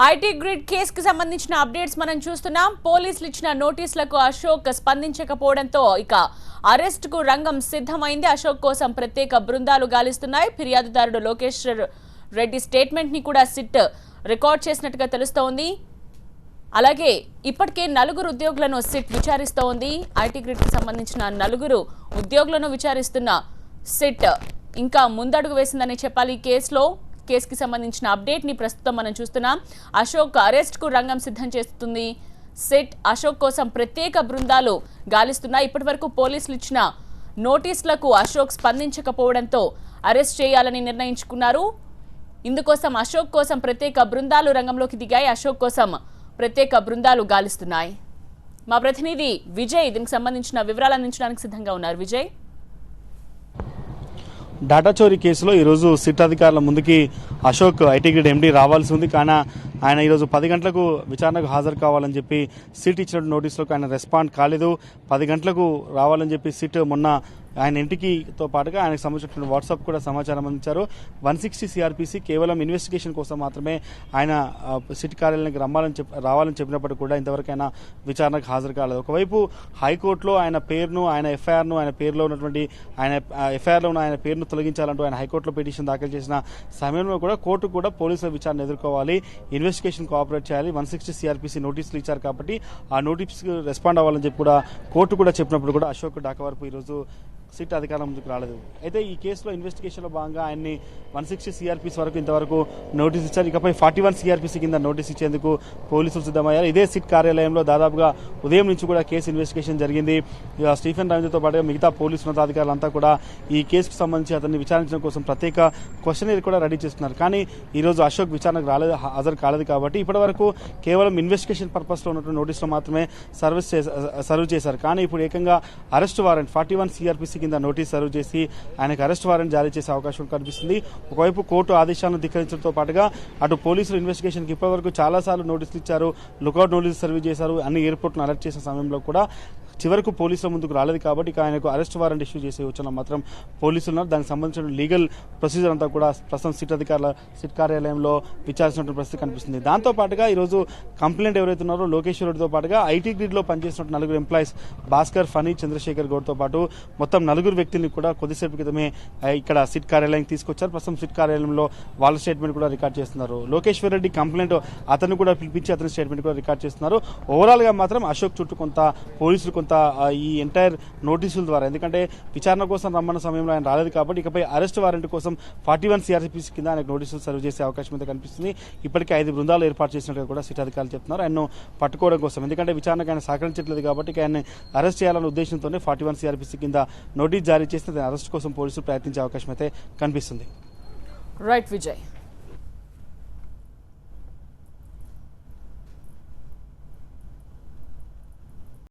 IT grid కేసుకు సంబంధించిన updates మనం చూస్తున్నాం. పోలీసులు ఇచ్చిన నోటీసులకు అశోక్ స్పందించకపోవడంతో ఇక అరెస్టుకు రంగం సిద్ధమైంది. అశోక్ కోసం ప్రత్యేక బృందాలు గాలిస్తున్నాయి. ఫిర్యాదుదారుడు లోకేశ్వర్ రెడ్డి స్టేట్మెంట్ ని కూడా సిట్ రికార్డ్ చేసినట్టుగా తెలుస్తోంది. అలాగే ఇప్పటికే 4 ఉద్యోగులను సిట్ విచారిస్తోంది. ఐటీ గ్రిడ్ కు సంబంధించిన 4 ఉద్యోగులను విచారిస్తున్న సిట్ ఇంకా ముందడుగు వేసిందని చెప్పాలి. కేసుకి సంబంధించిన అప్డేట్ ని ప్రస్తుతం మనం చూస్తున్నాం. అశోక్ అరెస్ట్ కు రంగం సిద్ధం చేస్తుంది సిట్. అశోక్ కోసం ప్రత్యేక బృందాలు గాలిస్తున్నాయి. ఇప్పటివరకు పోలీసులు ఇచ్చిన నోటీసులకు అశోక్ స్పందించకపోవడంతో అరెస్ట్ చేయాలని నిర్ణయించుకున్నారు. ఇందుకోసం అశోక్ కోసం ప్రత్యేక బృందాలు రంగంలోకి దిగాయి. అశోక్ కోసం ప్రత్యేక బృందాలు గాలిస్తున్నాయి. మా ప్రతినిధి విజయ్ దీనికి సంబంధించిన వివరాలు అందించడానికి సిద్ధంగా ఉన్నారు. విజయ్, డాటా చోరీ కేసులో ఈరోజు సిట్ అధికారుల ముందుకి అశోక్ ఐటీ గ్రిడ్ ఎండీ రావాల్సి ఉంది. కానీ ఆయన ఈరోజు 10 గంటలకు విచారణకు హాజరు కావాలని చెప్పి సిట్ ఇచ్చినట్టు నోటీసులకు ఆయన రెస్పాండ్ కాలేదు. 10 గంటలకు రావాలని చెప్పి సిట్ మొన్న ఆయన ఇంటికితో పాటుగా ఆయనకు సంబంధించిన వాట్సాప్ కూడా సమాచారం అందించారు. 160 సిఆర్పిసి కేవలం ఇన్వెస్టిగేషన్ కోసం మాత్రమే ఆయన సిట్ కార్యాలయానికి రావాలని చెప్పినప్పటికీ కూడా ఇంతవరకు ఆయన విచారణకు హాజరు కాలేదు. ఒకవైపు హైకోర్టులో ఆయన పేరును, ఆయన ఎఫ్ఐఆర్ను, ఆయన పేరులో ఉన్నటువంటి ఆయన పేరును తొలగించాలంటూ ఆయన హైకోర్టులో పిటిషన్ దాఖలు చేసిన సమయంలో కూడా కోర్టు కూడా పోలీసుల విచారణ ఎదుర్కోవాలి, ఇన్వెస్టిగేషన్ కోఆపరేట్ చేయాలి, 160 సిఆర్పిసి నోటీసులు ఇచ్చారు కాబట్టి ఆ నోటీసుకు రెస్పాండ్ అవ్వాలని చెప్పి కూడా కోర్టు కూడా చెప్పినప్పుడు కూడా అశోక్ డాకా వరకు ఈరోజు సిట్ అధికారం ముందుకు రాలేదు. అయితే ఈ కేసులో ఇన్వెస్టిగేషన్లో భాగంగా ఆయన్ని 160 సిఆర్పిసి వరకు ఇంతవరకు నోటీస్ ఇచ్చారు. ఇకపై 41 సిఆర్పిసి కింద నోటీస్ ఇచ్చేందుకు పోలీసులు సిద్ధమయ్యారు. ఇదే సిట్ కార్యాలయంలో దాదాపుగా ఉదయం నుంచి కూడా కేసు ఇన్వెస్టిగేషన్ జరిగింది. స్టీఫెన్ రవీంద్రతో పాటుగా మిగతా పోలీసు ఉన్నతాధికారులంతా కూడా ఈ కేసుకు సంబంధించి అతన్ని విచారించడం కోసం ప్రత్యేక క్వశ్చనరీ కూడా రెడీ చేస్తున్నారు. కానీ ఈరోజు అశోక్ విచారణకు హాజరు కాలేదు కాబట్టి ఇప్పటివరకు కేవలం ఇన్వెస్టిగేషన్ పర్పస్లో ఉన్నటువంటి నోటీసులు మాత్రమే సర్వ్ చేశారు. కానీ ఇప్పుడు ఏకంగా అరెస్ట్ వారెంట్ 41 సిఆర్పిసి కింద నోటీస్ సర్వ్ చేసి ఆయనకు అరెస్ట్ వారెంట్ జారీ చేసే అవకాశం కనిపిస్తుంది. ఒకవైపు కోర్టు ఆదేశాలను ధిక్కరించడంతో పాటుగా అటు పోలీసులు ఇన్వెస్టిగేషన్కి ఇప్పటివరకు చాలాసార్లు నోటీసులు ఇచ్చారు, లుకౌట్ నోటీసులు సర్వ్ చేశారు, అన్ని ఎయిర్పోర్ట్ను అలర్ట్ చేసిన సమయంలో కూడా చివరకు పోలీసుల ముందుకు రాలేదు కాబట్టి ఇక ఆయనకు అరెస్ట్ వారెంట్ ఇష్యూ చేసే యోచన మాత్రం పోలీసులు ఉన్నారు. దానికి సంబంధించిన లీగల్ ప్రొసీజర్ అంతా కూడా ప్రస్తుతం సిట్ కార్యాలయంలో విచారించినటువంటి పరిస్థితి కనిపిస్తుంది. దాంతో పాటుగా ఈరోజు కంప్లైంట్ ఎవరైతే ఉన్నారో లోకేశ్వర్ రెడ్డితో పాటుగా ఐటీ గ్రిడ్లో పనిచేస్తున్న 4 ఎంప్లాయీస్ భాస్కర్, ఫనీ, చంద్రశేఖర్ గౌడ్తో పాటు మొత్తం 4 వ్యక్తుల్ని కూడా కొద్దిసేపు క్రితమే ఇక్కడ సిట్ కార్యాలయానికి తీసుకొచ్చారు. ప్రస్తుతం సిట్ కార్యాలయంలో వాళ్ళ స్టేట్మెంట్ కూడా రికార్డ్ చేస్తున్నారు. లోకేశ్వర్ రెడ్డి కంప్లైంట్ అతను కూడా పిలిపించి అతని స్టేట్మెంట్ కూడా రికార్డ్ చేస్తున్నారు. ఓవరాల్ గా మాత్రం అశోక్ చుట్టూ కొంత పోలీసులు కొంత ఈ ఎంటైర్ నోటీసుల ద్వారా, ఎందుకంటే విచారణ కోసం రమ్మన్న సమయంలో ఆయన రాలేదు కాబట్టి ఇకపై అరెస్ట్ వారెంట్ కోసం 41 సిఆర్పిసి కింద ఆయనకు నోటీసులు సర్వ్ చేసే అవకాశం అయితే కనిపిస్తుంది. ఇప్పటికే 5 బృందాలు ఏర్పాటు చేసినట్టుగా కూడా సిట్ అధికారులు చెప్తున్నారు. ఆయన పట్టుకోవడం కోసం, ఎందుకంటే విచారణకు ఆయన సహకరించట్లేదు కాబట్టి ఆయన అరెస్ట్ చేయాలనే ఉద్దేశంతోనే 41 సిఆర్పిసి కింద నోటీస్ జారీ చేస్తే అరెస్ట్ కోసం పోలీసులు ప్రయత్నించే అవకాశం అయితే కనిపిస్తుంది. రైట్ విజయ్.